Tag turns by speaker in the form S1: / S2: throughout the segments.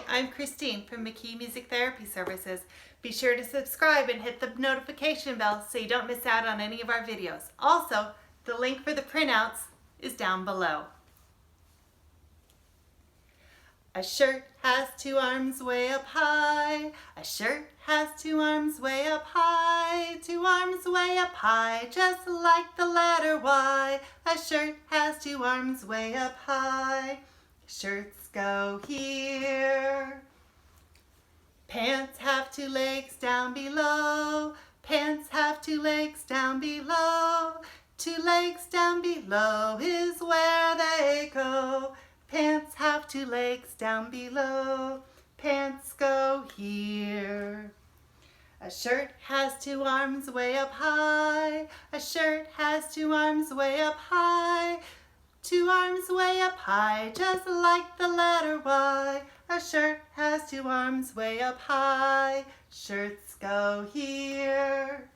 S1: I'm Christine from McKee Music Therapy Services. Be sure to subscribe and hit the notification bell so you don't miss out on any of our videos. Also, the link for the printouts is down below. A shirt has two arms way up high. A shirt has two arms way up high. Two arms way up high, just like the letter Y. A shirt has two arms way up high. Shirts go here. Pants have two legs down below. Pants have two legs down below. Two legs down below is where they go. Pants have two legs down below. Pants go here. A shirt has two arms way up high. A shirt has two arms way up high. Two arms way up high, just like the letter Y. A shirt has two arms way up high. Shirts go here.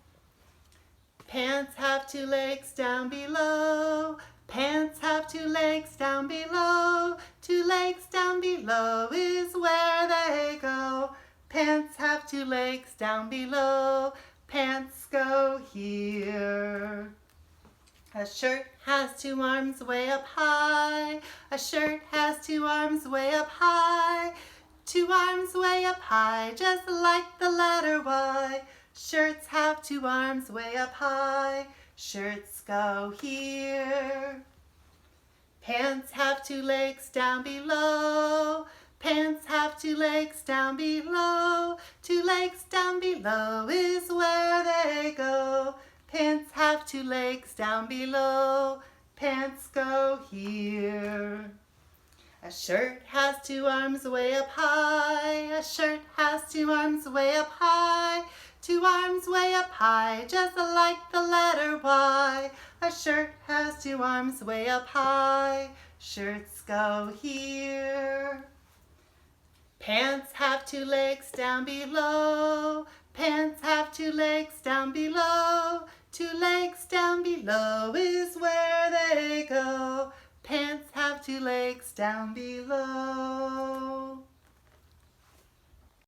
S1: Pants have two legs down below. Pants have two legs down below. Two legs down below is where they go. Pants have two legs down below. Pants go here. A shirt has two arms way up high. A shirt has two arms way up high. Two arms way up high, just like the letter Y. Shirts have two arms way up high. Shirts go here. Pants have two legs down below. Pants have two legs down below. Two legs down below is where they go. Pants have two legs down below. Pants go here. A shirt has two arms way up high. A shirt has two arms way up high. Two arms way up high, just like the letter Y. A shirt has two arms way up high. Shirts go here. Pants have two legs down below. Pants have two legs down below. Two legs down below is where they go. Pants have two legs down below.